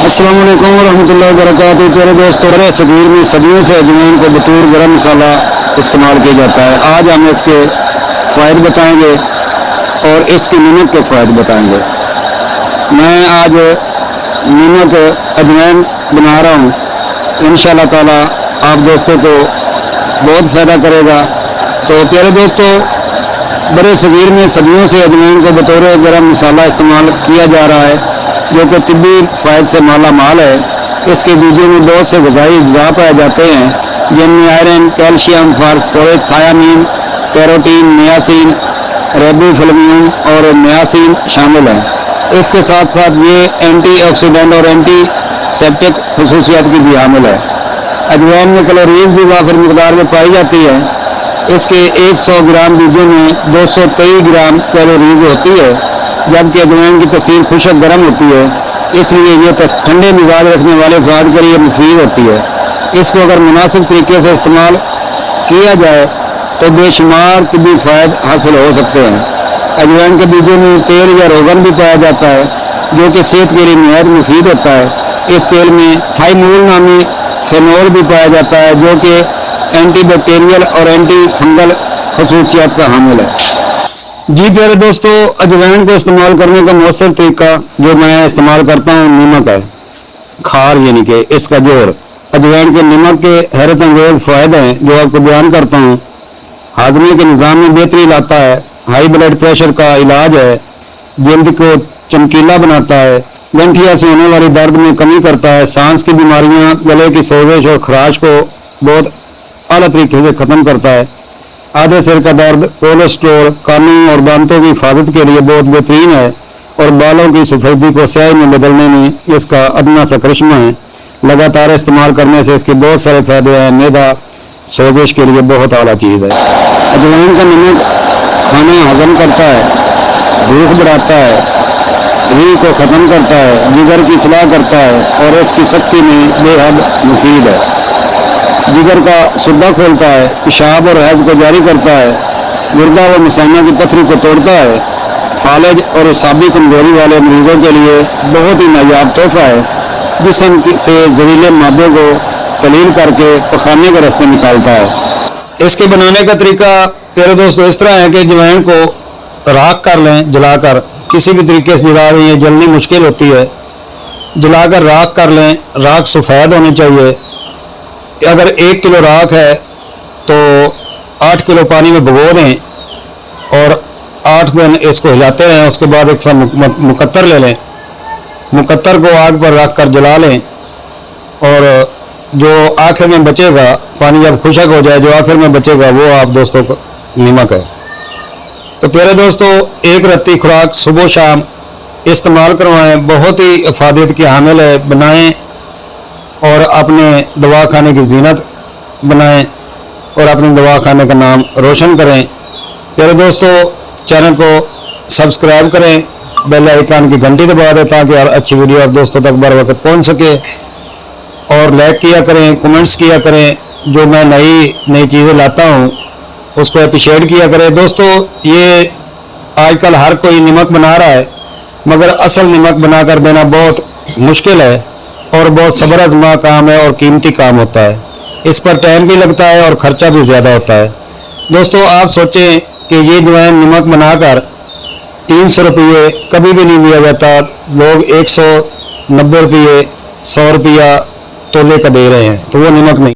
अस्सलाम वालेकुम रहमतुल्लाहि व बरकातहू। प्यारे दोस्तों, बड़े सगीर में सदियों से अजवाइन को बतौर गरम मसाला इस्तेमाल किया जाता है। आज हम इसके फ़ायदे बताएंगे और इसकी नमक के फ़ायदे बताएंगे। मैं आज नमक अजवाइन बना रहा हूँ, इंशाअल्लाह ताला आप दोस्तों को बहुत फ़ायदा करेगा। तो प्यारे दोस्तों, बड़े सगीर में सदियों से अजवाइन को बतौर गरम मसाला इस्तेमाल किया जा रहा है, जो कि तिब्बी फ़ायदे से माला माल है। इसके बीजों में बहुत से ग़िज़ाई अज्जा पाए जाते हैं, जिनमें iron, calcium, phosphorus, thiamine, carotene, niacin, riboflavin और नियासिन शामिल हैं। इसके साथ साथ ये एंटीऑक्सीडेंट और एंटीसेप्टिक खसूसियात की भी हामिल है। अजवाइन में कैलोरीज भी वाफिर मकदार में पाई जाती है। इसके 100 ग्राम बीजों में 223 ग्राम कैलोरीज होती है, जबकि अजवाइन की तसीर खुशक गर्म होती है, इसलिए ये ठंडे मिजाज रखने वाले अफराद के लिए मुफीद होती है। इसको अगर मुनासिब तरीके से इस्तेमाल किया जाए तो बेशुमार तिब्बी फ़ायदे हासिल हो सकते हैं। अजवाइन के बीजों में तेल या रोगन भी पाया जाता है, जो कि सेहत के लिए निहायत मुफीद होता है। इस तेल में थाइमोल नामी फेनोल भी पाया जाता है, जो कि एंटीबैक्टीरियल और एंटी फंगल खसूसियात का हामिल है। जी प्यारे दोस्तों, अजवाइन को इस्तेमाल करने का मौसर तरीका जो मैं इस्तेमाल करता हूँ नमक है, खार यानी कि इसका जोर। अजवाइन के नमक के हैरत अंगेज फ़ायदे हैं जो आपको बयान करता हूँ। हाजमे के निज़ाम में बेहतरी लाता है, हाई ब्लड प्रेशर का इलाज है, जल्द को चमकीला बनाता है, गंठिया से होने वाली दर्द में कमी करता है, सांस की बीमारियाँ, गले की सोजिश और खराश को बहुत आला तरीके से ख़त्म करता है। आधे सिर का दर्द, कोलेस्ट्रोल, कानों और दांतों की हिफाजत के लिए बहुत बेहतरीन है और बालों की सफेदी को स्याही में बदलने में इसका अदना सा करिश्मा है। लगातार इस्तेमाल करने से इसके बहुत सारे फायदे हैं। मैदा सोजिश के लिए बहुत आला चीज़ है। अजवाइन का नमक खाना हजम करता है, भूख बढ़ाता है, री को ख़त्म करता है, जिगर की इस्लाह करता है और इसकी शक्ति में बेहद मुफीद है। जिगर का सुद्दा खोलता है, पेशाब और हैज को जारी करता है, गुर्दा व मसाना की पथरी को तोड़ता है। फालज और असाबी कमजोरी वाले मरीजों के लिए बहुत ही नायाब तोहफा है। जिस्म से जहरीले मादे को तलील करके पखाने के रास्ते निकालता है। इसके बनाने का तरीका प्यारे दोस्तों इस तरह है कि अजवाइन को राख कर लें, जलाकर। किसी भी तरीके से जला दें, जलनी मुश्किल होती है। जलाकर राख कर लें। राख सफ़ेद होनी चाहिए। अगर 1 किलो राख है तो 8 किलो पानी में भिगो दें और 8 दिन इसको हिलाते रहें। उसके बाद एक मुकत्तर ले लें, मुकत्तर को आग पर रख कर जला लें और जो आखिर में बचेगा, पानी जब खुशक हो जाए, जो आखिर में बचेगा वो आप दोस्तों को नमक है। तो प्यारे दोस्तों, एक रत्ती खुराक सुबह शाम इस्तेमाल करवाएं, बहुत ही इफादत की हामिल है। बनाएं और अपने दवा खाने की जीनत बनाएं और अपने दवा खाने का नाम रोशन करें। प्यारे दोस्तों, चैनल को सब्सक्राइब करें, बेल आइकन की घंटी दबा दें ताकि हर अच्छी वीडियो आप दोस्तों तक बर वक्त पहुँच सके। और लाइक किया करें, कमेंट्स किया करें। जो मैं नई चीज़ें लाता हूँ उसको अप्रिशिएट किया करें। दोस्तों, ये आजकल हर कोई नमक बना रहा है, मगर असल नमक बना कर देना बहुत मुश्किल है और बहुत सब्र आज़मा काम है और कीमती काम होता है। इस पर टाइम भी लगता है और ख़र्चा भी ज़्यादा होता है। दोस्तों, आप सोचें कि ये अजवाइन नमक बनाकर 300 रुपये कभी भी नहीं दिया जाता। लोग 190 रुपये, 100 रुपया तोले का दे रहे हैं, तो वो नमक नहीं।